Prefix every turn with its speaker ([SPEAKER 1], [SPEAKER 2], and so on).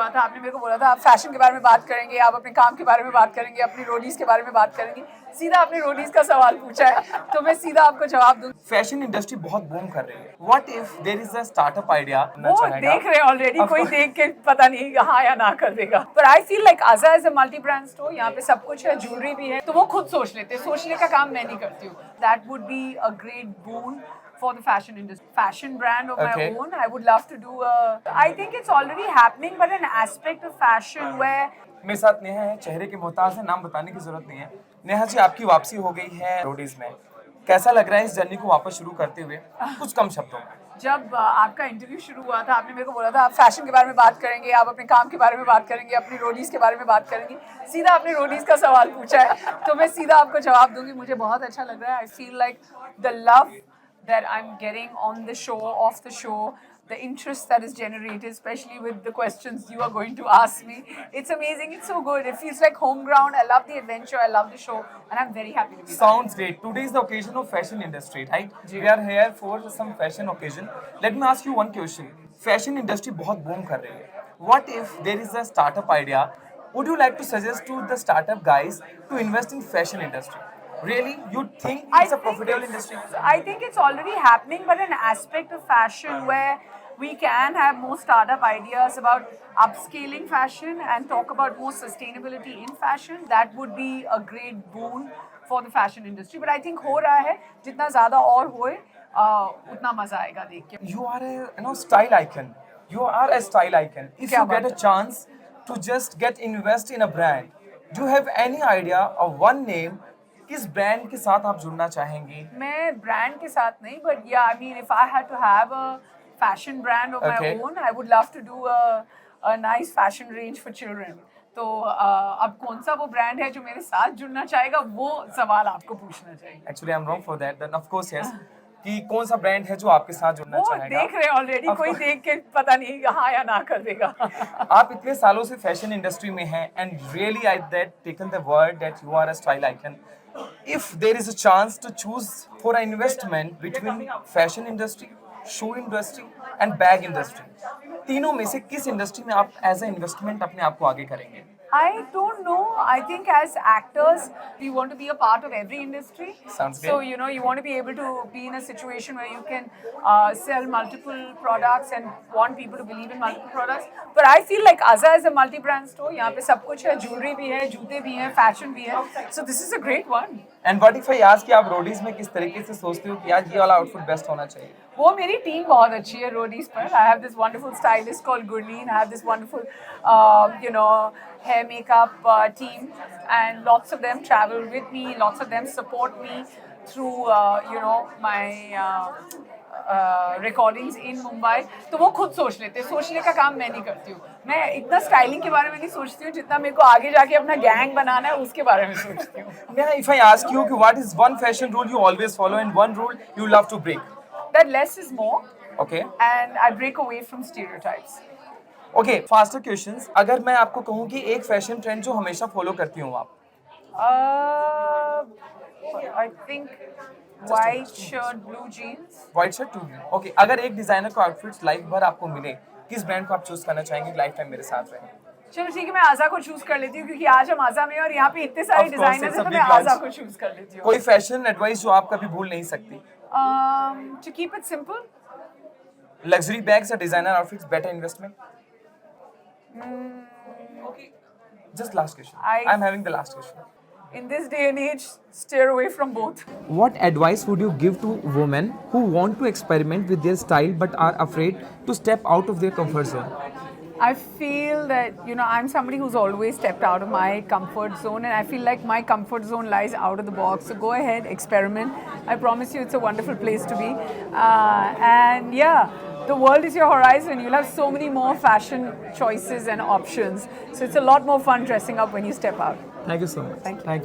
[SPEAKER 1] हुआ था, आपने मेरे को बोला था आप फैशन के बारे में बात करेंगे, आप अपने काम के बारे में बात करेंगे, अपनी रोडीज के बारे में बात करेंगे। सीधा आपने रोडीज का सवाल पूछा है तो मैं सीधा आपको जवाब दूंगी।
[SPEAKER 2] फैशन इंडस्ट्री बहुत बूम कर रही है। What if there is a startup idea?
[SPEAKER 1] वो देख रहे हैं ऑलरेडी, कोई देख के पता नहीं हाँ या ना कर देगा। पर आई फील लाइक आजा is a multi brand store, यहाँ पे सब कुछ है, ज्वेलरी भी है, तो वो खुद सोच लेते हैं, सोचने का काम मैं नहीं करती हूँ। That would be a great boon for the fashion industry. Fashion brand of my own, I would love to do I think it's already happening, but an aspect of fashion where
[SPEAKER 2] मेरे साथ नेहा है, चेहरे के मोहताज है, नाम बताने की जरूरत नहीं है। नेहा जी, आपकी वापसी हो गई है रोडीज में, कैसा लग रहा है इस जर्नी को वापस शुरू करते हुए? कुछ कम शब्दों में।
[SPEAKER 1] जब आपका इंटरव्यू शुरू हुआ था, आपने मेरे को बोला था आप फैशन के बारे में बात करेंगे, आप अपने काम के बारे में बात करेंगे, अपनी रोडीज के बारे में बात करेंगे। सीधा आपने रोडीज का सवाल पूछा है तो मैं सीधा आपको जवाब दूंगी। मुझे बहुत अच्छा लग रहा है। I feel like the love that I'm getting on the show, off the show, the interest that is generated, especially with the questions you are going to ask me. It's amazing. It's so good. It feels like home ground. I love the adventure. I love the show. And I'm very happy to be
[SPEAKER 2] Sounds great. Today is the occasion of fashion industry, right? We are here for some fashion occasion. Let me ask you one question. Fashion industry बहुत boom कर रही है. What if there is a startup idea? Would you like to suggest to the startup guys to invest in fashion industry? Really? You think it's a profitable industry?
[SPEAKER 1] I think it's already happening, but an aspect of fashion where we can have more startup ideas about upscaling fashion and talk about more sustainability in fashion. That would be a great boon for the fashion industry. But I think हो रहा है, जितना ज़्यादा और होए उतना मज़ा आएगा देख के।
[SPEAKER 2] You are a style icon. You are a style icon. If you get a chance to just get invest in a brand, do you have any idea of one name? किस ब्रांड के साथ आप जुड़ना चाहेंगी?
[SPEAKER 1] मैं brand के साथ नहीं, but yeah, I mean, if I had to have a fashion brand of my own, I would love to do a nice fashion range for children. तो अब कौन सा वो ब्रांड है जो मेरे साथ जुड़ना चाहेगा, वो सवाल आपको पूछना चाहिए।
[SPEAKER 2] Actually, I'm wrong for that. Then of course yes. कि कौन सा ब्रांड है जो आपके साथ जुड़ना चाहेगा?
[SPEAKER 1] वो देख रहे हैं ऑलरेडी, कोई देख के पता नहीं हाँ या ना कर देगा।
[SPEAKER 2] आप इतने सालों से फैशन इंडस्ट्री में हैं, and really I that taken the word that you are a style icon. If there is a chance to choose for an investment between fashion industry, shoe industry and bag industry, तीनों में से किस industry में आप as a investment अपने आप को आगे करेंगे?
[SPEAKER 1] I don't know. I think as actors, we want to be a part of every industry.
[SPEAKER 2] Sounds good.
[SPEAKER 1] So, you know, you want to be able to be in a situation where you can sell multiple products and want people to believe in multiple products. But I feel like Aza is a multi-brand store. यहाँ पे सब कुछ है, jewelry भी है, जूते भी हैं, fashion भी है. So this is a great one.
[SPEAKER 2] And what if I ask कि आप रोडीज में किस तरीके से सोचते हो कि आज ये वाला आउटफिट बेस्ट होना चाहिए?
[SPEAKER 1] वो मेरी टीम बहुत अच्छी है रोडीज पर. I have this wonderful stylist called Gurleen. I have this wonderful, you know, hair makeup team, and lots of them travel with me. Lots of them support me through, you know, my recordings in Mumbai. तो वो खुद सोच लेते हैं. सोचने का काम मैं नहीं करती हूँ. मैं इतना स्टाइलिंग के बारे में नहीं सोचती हूँ जितना मेरे को आगे जाके अपना गैंग बनाना है उसके बारे में सोचती हूँ.
[SPEAKER 2] Yeah, if I ask you कि what is one fashion rule you always follow and one rule you love to break?
[SPEAKER 1] That less is more.
[SPEAKER 2] Okay.
[SPEAKER 1] And I break away from stereotypes.
[SPEAKER 2] Okay, faster questions. अगर मैं आपको कहूँ कि एक fashion trend जो हमेशा follow करती हूँ आप?
[SPEAKER 1] I think white shirt, blue jeans.
[SPEAKER 2] White shirt, blue jeans. Okay, अगर एक डिजाइनर को आउटफिट्स लाइफ भर आपको मिले, किस ब्रांड को आप चूज करना चाहेंगे लाइफ टाइम मेरे साथ रहे?
[SPEAKER 1] चलो ठीक है, मैं आजा को चूज कर लेती हूँ क्योंकि आज हम आजा में हैं और यहाँ पे इतने सारे डिजाइनर्स हैं तो मैं आजा को चूज कर लेती हूँ.
[SPEAKER 2] कोई फैशन एडवाइस जो आप कभी भूल नहीं सकती?
[SPEAKER 1] To keep it simple.
[SPEAKER 2] Luxury bags or designer outfits better investment? Okay, just last question. I'm having the last question.
[SPEAKER 1] In this day and age, steer away from both.
[SPEAKER 2] What advice would you give to women who want to experiment with their style but are afraid to step out of their comfort zone?
[SPEAKER 1] I feel that, you know, I'm somebody who's always stepped out of my comfort zone, and I feel like my comfort zone lies out of the box. So go ahead, experiment. I promise you it's a wonderful place to be. And yeah, the world is your horizon. You'll have so many more fashion choices and options. So it's a lot more fun dressing up when you step out.
[SPEAKER 2] Thank you so much.
[SPEAKER 1] Thank you.